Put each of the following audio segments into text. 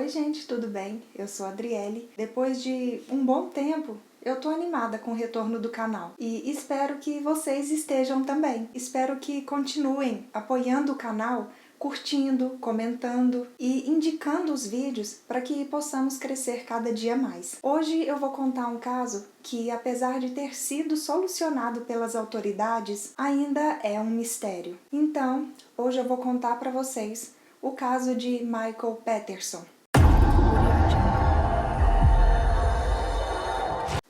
Oi gente, tudo bem? Eu sou a Adriele. Depois de um bom tempo, eu tô animada com o retorno do canal e espero que vocês estejam também. Espero que continuem apoiando o canal, curtindo, comentando e indicando os vídeos para que possamos crescer cada dia mais. Hoje eu vou contar um caso que, apesar de ter sido solucionado pelas autoridades, ainda é um mistério. Então, hoje eu vou contar para vocês o caso de Michael Patterson.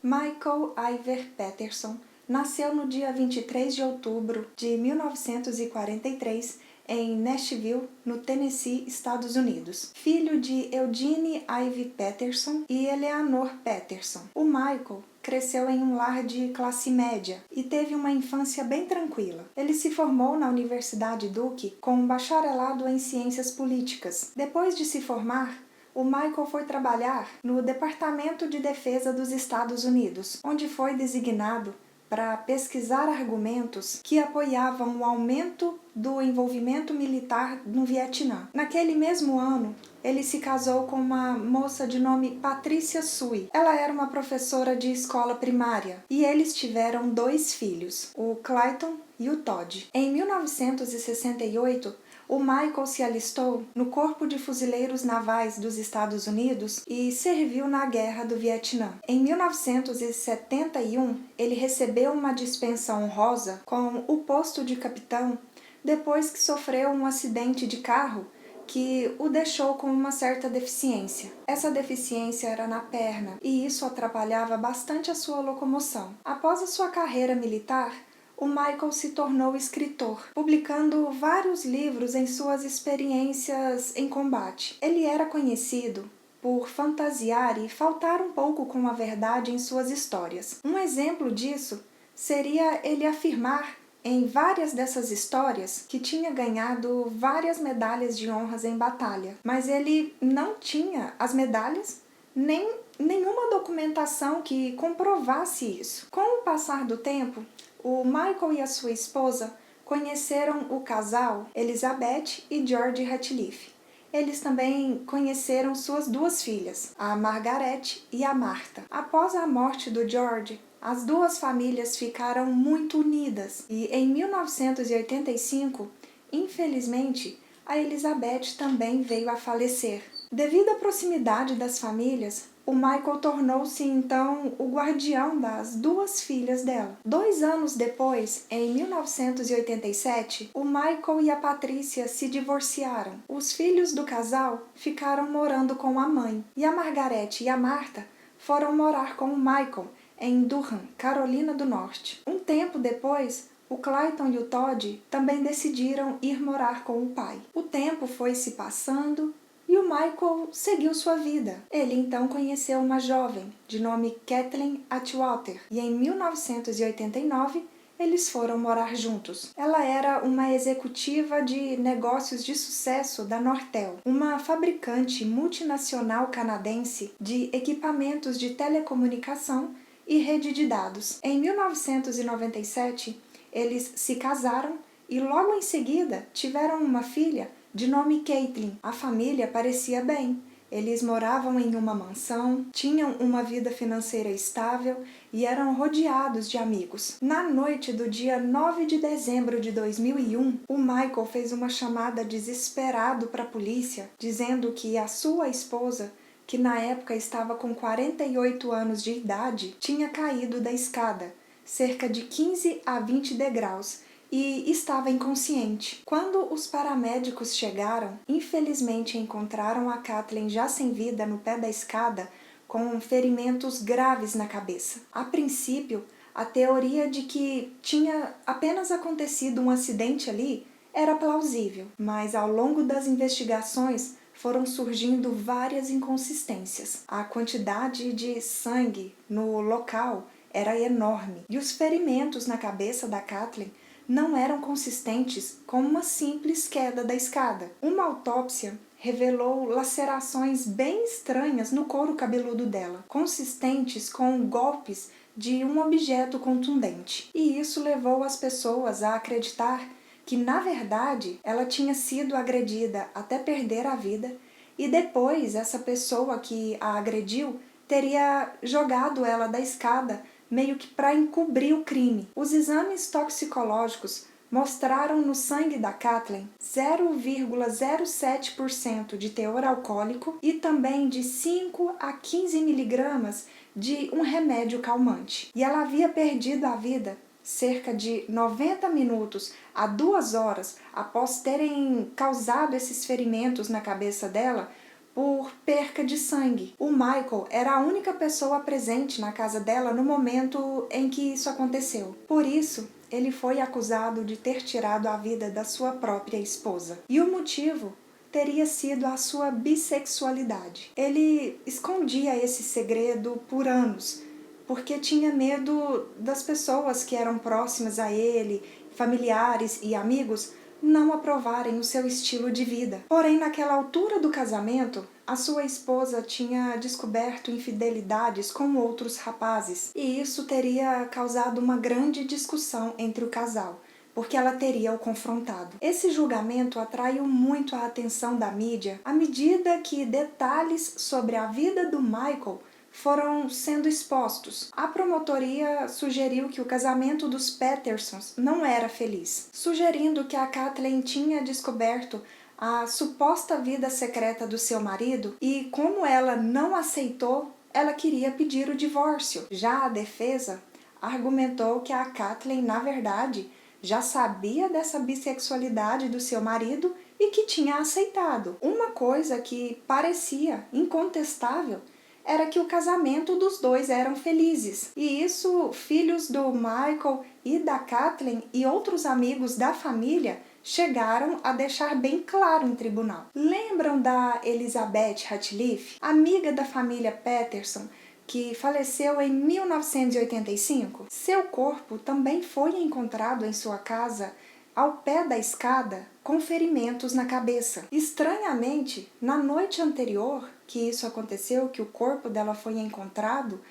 Michael Iver Patterson nasceu no dia 23 de outubro de 1943 em Nashville, no Tennessee, Estados Unidos. Filho de Eugene Ivy Patterson e Eleanor Patterson. O Michael cresceu em um lar de classe média e teve uma infância bem tranquila. Ele se formou na Universidade Duke com um bacharelado em Ciências Políticas. Depois de se formar, o Michael foi trabalhar no Departamento de Defesa dos Estados Unidos, onde foi designado para pesquisar argumentos que apoiavam o aumento do envolvimento militar no Vietnã. Naquele mesmo ano, ele se casou com uma moça de nome Patricia Sui. Ela era uma professora de escola primária e eles tiveram 2 filhos, o Clayton e o Todd. Em 1968, o Michael se alistou no Corpo de Fuzileiros Navais dos Estados Unidos e serviu na Guerra do Vietnã. Em 1971, ele recebeu uma dispensa honrosa com o posto de capitão depois que sofreu um acidente de carro que o deixou com uma certa deficiência. Essa deficiência era na perna e isso atrapalhava bastante a sua locomoção. Após a sua carreira militar, o Michael se tornou escritor, publicando vários livros em suas experiências em combate. Ele era conhecido por fantasiar e faltar um pouco com a verdade em suas histórias. Um exemplo disso seria ele afirmar em várias dessas histórias que tinha ganhado várias medalhas de honras em batalha, mas ele não tinha as medalhas nem nenhuma documentação que comprovasse isso. Com o passar do tempo, o Michael e a sua esposa conheceram o casal Elizabeth e George Ratliff. Eles também conheceram suas 2 filhas, a Margaret e a Martha. Após a morte do George, as 2 famílias ficaram muito unidas e em 1985, infelizmente, a Elizabeth também veio a falecer. Devido à proximidade das famílias, o Michael tornou-se então o guardião das 2 filhas dela. 2 anos depois, em 1987, o Michael e a Patricia se divorciaram. Os filhos do casal ficaram morando com a mãe e a Margaret e a Martha foram morar com o Michael em Durham, Carolina do Norte. Um tempo depois, o Clayton e o Todd também decidiram ir morar com o pai. O tempo foi se passando e o Michael seguiu sua vida. Ele então conheceu uma jovem de nome Kathleen Atwater e em 1989 eles foram morar juntos. Ela era uma executiva de negócios de sucesso da Nortel, uma fabricante multinacional canadense de equipamentos de telecomunicação e rede de dados. Em 1997, eles se casaram e logo em seguida tiveram uma filha de nome Caitlin. A família parecia bem. Eles moravam em uma mansão, tinham uma vida financeira estável e eram rodeados de amigos. Na noite do dia 9 de dezembro de 2001, o Michael fez uma chamada desesperado para a polícia, dizendo que a sua esposa, que na época estava com 48 anos de idade, tinha caído da escada, cerca de 15 a 20 degraus, e estava inconsciente. Quando os paramédicos chegaram, infelizmente encontraram a Kathleen já sem vida no pé da escada, com ferimentos graves na cabeça. A princípio, a teoria de que tinha apenas acontecido um acidente ali era plausível, mas ao longo das investigações foram surgindo várias inconsistências. A quantidade de sangue no local era enorme e os ferimentos na cabeça da Kathleen não eram consistentes com uma simples queda da escada. Uma autópsia revelou lacerações bem estranhas no couro cabeludo dela, consistentes com golpes de um objeto contundente. E isso levou as pessoas a acreditar que, na verdade, ela tinha sido agredida até perder a vida e depois essa pessoa que a agrediu teria jogado ela da escada meio que para encobrir o crime. Os exames toxicológicos mostraram no sangue da Kathleen 0,07% de teor alcoólico e também de 5 a 15 miligramas de um remédio calmante. E ela havia perdido a vida cerca de 90 minutos a 2 horas após terem causado esses ferimentos na cabeça dela por perca de sangue. O Michael era a única pessoa presente na casa dela no momento em que isso aconteceu. Por isso, ele foi acusado de ter tirado a vida da sua própria esposa. E o motivo teria sido a sua bissexualidade. Ele escondia esse segredo por anos, porque tinha medo das pessoas que eram próximas a ele, familiares e amigos, não aprovarem o seu estilo de vida. Porém, naquela altura do casamento, a sua esposa tinha descoberto infidelidades com outros rapazes, e isso teria causado uma grande discussão entre o casal, porque ela teria o confrontado. Esse julgamento atraiu muito a atenção da mídia à medida que detalhes sobre a vida do Michael foram sendo expostos. A promotoria sugeriu que o casamento dos Petersons não era feliz, sugerindo que a Kathleen tinha descoberto a suposta vida secreta do seu marido e, como ela não aceitou, ela queria pedir o divórcio. Já a defesa argumentou que a Kathleen, na verdade, já sabia dessa bissexualidade do seu marido e que tinha aceitado. Uma coisa que parecia incontestável era que o casamento dos dois eram felizes. E isso, filhos do Michael e da Kathleen e outros amigos da família chegaram a deixar bem claro em tribunal. Lembram da Elizabeth Ratliff, amiga da família Peterson, que faleceu em 1985? Seu corpo também foi encontrado em sua casa, ao pé da escada, com ferimentos na cabeça. Estranhamente, na noite anterior que isso aconteceu, que o corpo dela foi encontrado,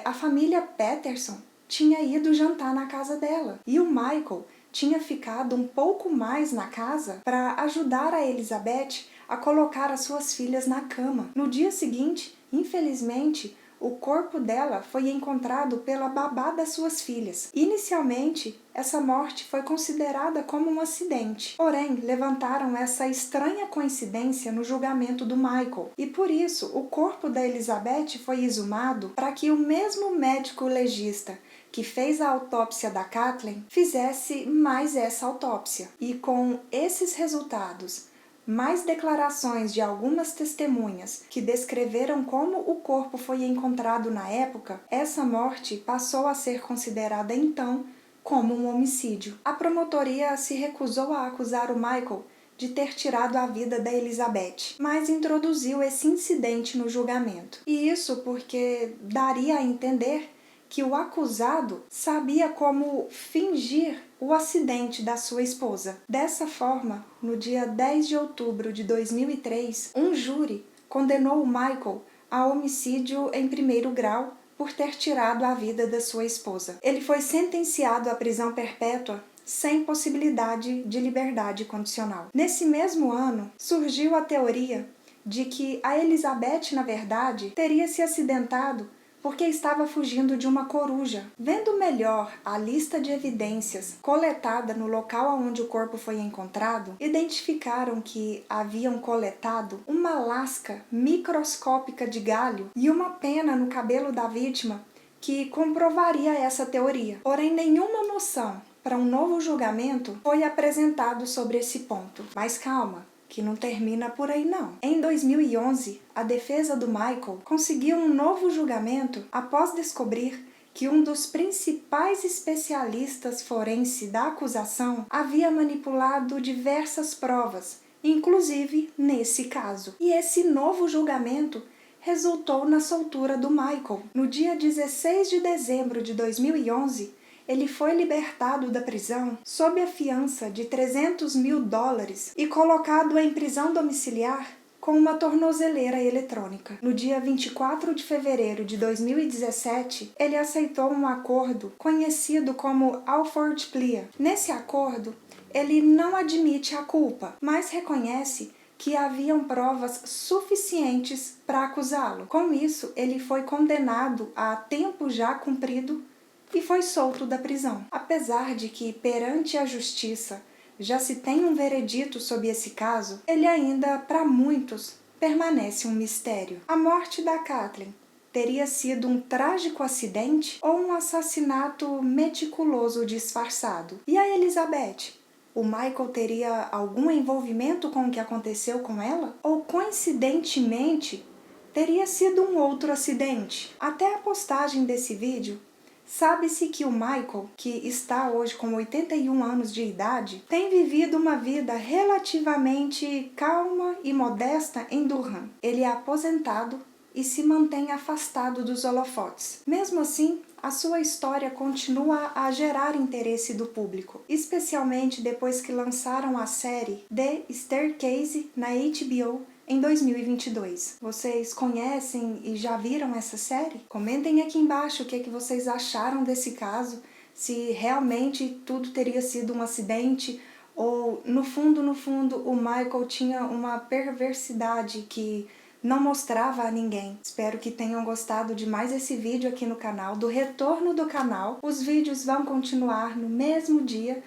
a família Peterson tinha ido jantar na casa dela. E o Michael tinha ficado um pouco mais na casa para ajudar a Elizabeth a colocar as suas filhas na cama. No dia seguinte, infelizmente, o corpo dela foi encontrado pela babá das suas filhas. Inicialmente, essa morte foi considerada como um acidente. Porém, levantaram essa estranha coincidência no julgamento do Michael. E por isso, o corpo da Elizabeth foi exumado para que o mesmo médico legista que fez a autópsia da Kathleen fizesse mais essa autópsia. E com esses resultados, mais declarações de algumas testemunhas que descreveram como o corpo foi encontrado na época, essa morte passou a ser considerada então como um homicídio. A promotoria se recusou a acusar o Michael de ter tirado a vida da Elizabeth, mas introduziu esse incidente no julgamento. E isso porque daria a entender que o acusado sabia como fingir o acidente da sua esposa. Dessa forma, no dia 10 de outubro de 2003, um júri condenou o Michael a homicídio em primeiro grau por ter tirado a vida da sua esposa. Ele foi sentenciado à prisão perpétua sem possibilidade de liberdade condicional. Nesse mesmo ano, surgiu a teoria de que a Elizabeth, na verdade, teria se acidentado porque estava fugindo de uma coruja. Vendo melhor a lista de evidências coletada no local onde o corpo foi encontrado, identificaram que haviam coletado uma lasca microscópica de galho e uma pena no cabelo da vítima que comprovaria essa teoria. Porém, nenhuma moção para um novo julgamento foi apresentado sobre esse ponto. Mas calma, que não termina por aí não. Em 2011, a defesa do Michael conseguiu um novo julgamento após descobrir que um dos principais especialistas forense da acusação havia manipulado diversas provas, inclusive nesse caso. E esse novo julgamento resultou na soltura do Michael. No dia 16 de dezembro de 2011, ele foi libertado da prisão sob a fiança de $300 mil e colocado em prisão domiciliar com uma tornozeleira eletrônica. No dia 24 de fevereiro de 2017, ele aceitou um acordo conhecido como Alford Plea. Nesse acordo, ele não admite a culpa, mas reconhece que haviam provas suficientes para acusá-lo. Com isso, ele foi condenado a tempo já cumprido e foi solto da prisão. Apesar de que, perante a justiça, já se tem um veredito sobre esse caso, ele ainda, para muitos, permanece um mistério. A morte da Kathleen teria sido um trágico acidente ou um assassinato meticuloso disfarçado? E a Elizabeth? O Michael teria algum envolvimento com o que aconteceu com ela? Ou, coincidentemente, teria sido um outro acidente? Até a postagem desse vídeo, sabe-se que o Michael, que está hoje com 81 anos de idade, tem vivido uma vida relativamente calma e modesta em Durham. Ele é aposentado e se mantém afastado dos holofotes. Mesmo assim, a sua história continua a gerar interesse do público, especialmente depois que lançaram a série The Staircase na HBO em 2022. Vocês conhecem e já viram essa série? Comentem aqui embaixo o que vocês acharam desse caso, se realmente tudo teria sido um acidente ou, no fundo, o Michael tinha uma perversidade que não mostrava a ninguém. Espero que tenham gostado de mais esse vídeo aqui no canal, do retorno do canal. Os vídeos vão continuar no mesmo dia,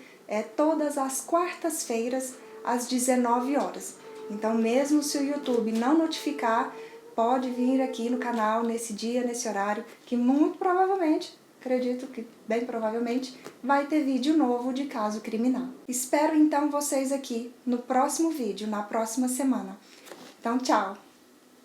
todas as quartas-feiras, às 19 horas. Então, mesmo se o YouTube não notificar, pode vir aqui no canal nesse dia, nesse horário, que muito provavelmente, acredito que bem provavelmente, vai ter vídeo novo de caso criminal. Espero então vocês aqui no próximo vídeo, na próxima semana. Então, tchau!